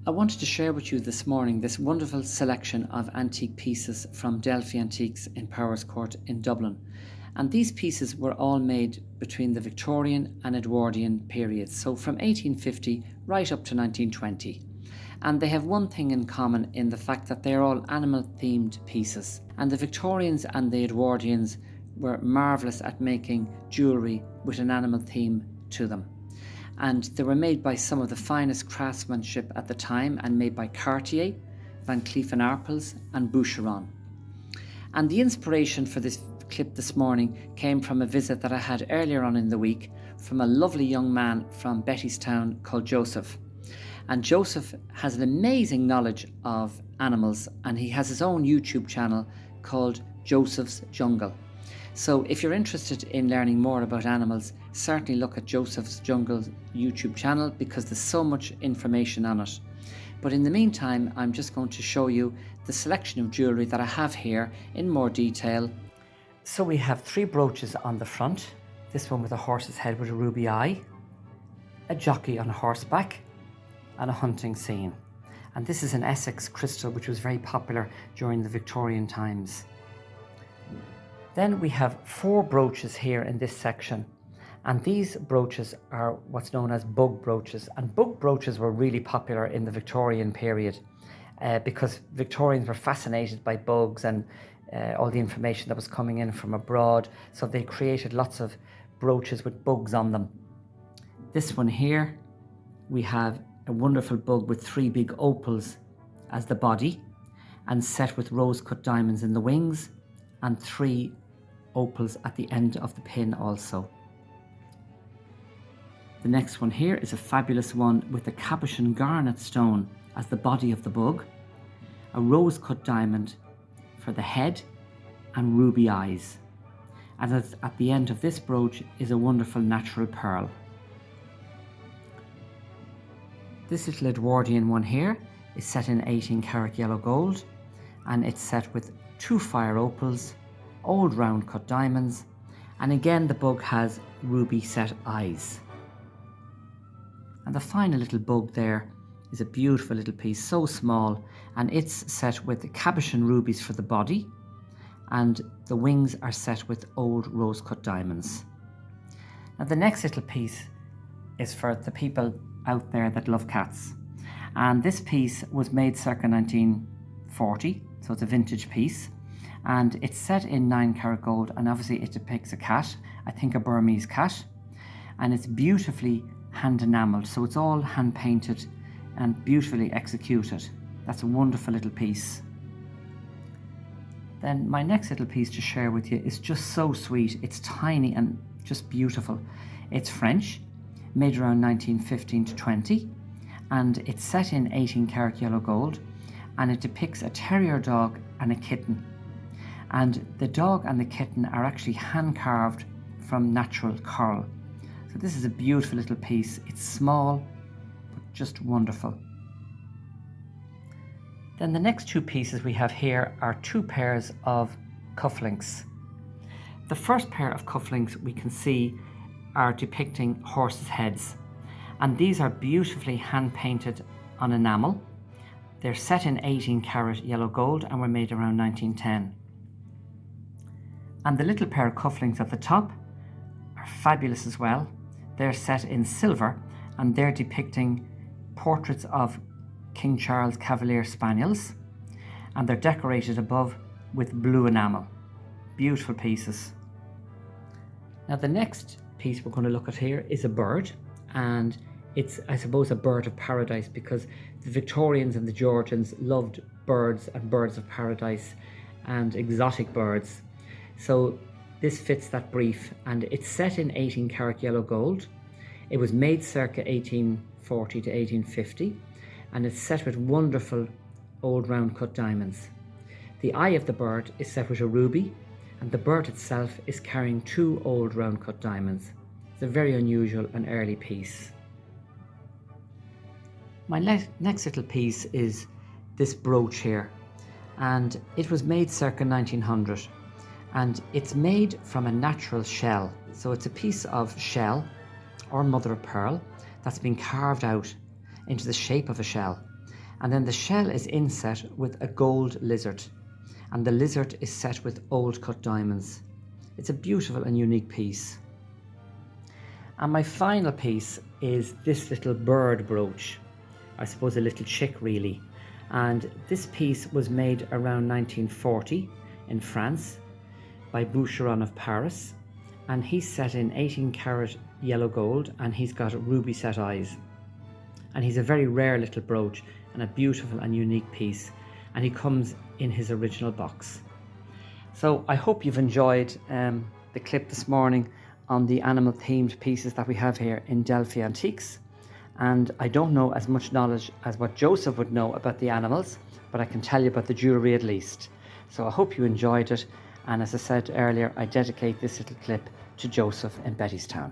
I wanted to share with you this morning this wonderful selection of antique pieces from Delphi Antiques in Powers Court in Dublin. And these pieces were all made between the Victorian and Edwardian periods, so from 1850 right up to 1920. And they have one thing in common in the fact that they are all animal themed pieces. And the Victorians and the Edwardians were marvellous at making jewellery with an animal theme to them. And they were made by some of the finest craftsmanship at the time and made by Cartier, Van Cleef & Arpels and Boucheron. And the inspiration for this clip this morning came from a visit that I had earlier on in the week from a lovely young man from Bettystown called Joseph. And Joseph has an amazing knowledge of animals, and he has his own YouTube channel called Joseph's Jungle. So if you're interested in learning more about animals, certainly look at Joseph's Jungle YouTube channel because there's so much information on it. But in the meantime, I'm just going to show you the selection of jewellery that I have here in more detail. So we have 3 brooches on the front, this one with a horse's head with a ruby eye, a jockey on horseback, and a hunting scene. And this is an Essex crystal which was very popular during the Victorian times. Then we have 4 brooches here in this section, and these brooches are what's known as bug brooches, and bug brooches were really popular in the Victorian period because Victorians were fascinated by bugs and all the information that was coming in from abroad, so they created lots of brooches with bugs on them. This one here, we have a wonderful bug with 3 big opals as the body and set with rose-cut diamonds in the wings and 3 opals at the end of the pin also. The next one here is a fabulous one with a cabochon garnet stone as the body of the bug, a rose-cut diamond for the head and ruby eyes. And at the end of this brooch is a wonderful natural pearl. This little Edwardian one here is set in 18 karat yellow gold, and it's set with 2 fire opals, old round cut diamonds, and again the bug has ruby set eyes. And the final little bug there is a beautiful little piece, so small, and it's set with the cabochon rubies for the body, and the wings are set with old rose cut diamonds. Now the next little piece is for the people out there that love cats, and this piece was made circa 1940, so it's a vintage piece. And it's set in 9 karat gold, and obviously it depicts a cat, I think a Burmese cat, and it's beautifully hand enamelled, so it's all hand painted and beautifully executed. That's a wonderful little piece. Then my next little piece to share with you is just so sweet. It's tiny and just beautiful. It's French, made around 1915 to 20, and it's set in 18 karat yellow gold, and it depicts a terrier dog and a kitten. And the dog and the kitten are actually hand carved from natural coral. So this is a beautiful little piece. It's small, but just wonderful. Then the next 2 pieces we have here are 2 pairs of cufflinks. The first pair of cufflinks we can see are depicting horses' heads. And these are beautifully hand painted on enamel. They're set in 18 karat yellow gold and were made around 1910. And the little pair of cufflinks at the top are fabulous as well. They're set in silver, and they're depicting portraits of King Charles Cavalier Spaniels, and they're decorated above with blue enamel. Beautiful pieces. Now the next piece we're going to look at here is a bird, and it's, I suppose, a bird of paradise because the Victorians and the Georgians loved birds and birds of paradise and exotic birds. So this fits that brief, and it's set in 18 karat yellow gold. It was made circa 1840 to 1850, and it's set with wonderful old round cut diamonds. The eye of the bird is set with a ruby, and the bird itself is carrying 2 old round cut diamonds. It's a very unusual and early piece. My next little piece is this brooch here, and it was made circa 1900, and it's made from a natural shell. So it's a piece of shell or mother of pearl that's been carved out into the shape of a shell, And then the shell is inset with a gold lizard, and the lizard is set with old cut diamonds. It's a beautiful and unique piece. And my final piece is this little bird brooch. I suppose a little chick really. And this piece was made around 1940 in France by Boucheron of Paris. And he's set in 18-karat yellow gold, and he's got ruby set eyes. And he's a very rare little brooch and a beautiful and unique piece. And he comes in his original box. So I hope you've enjoyed the clip this morning on the animal themed pieces that we have here in Delphi Antiques. And I don't know as much knowledge as what Joseph would know about the animals, but I can tell you about the jewellery at least. So I hope you enjoyed it, and as I said earlier, I dedicate this little clip to Joseph in Bettystown.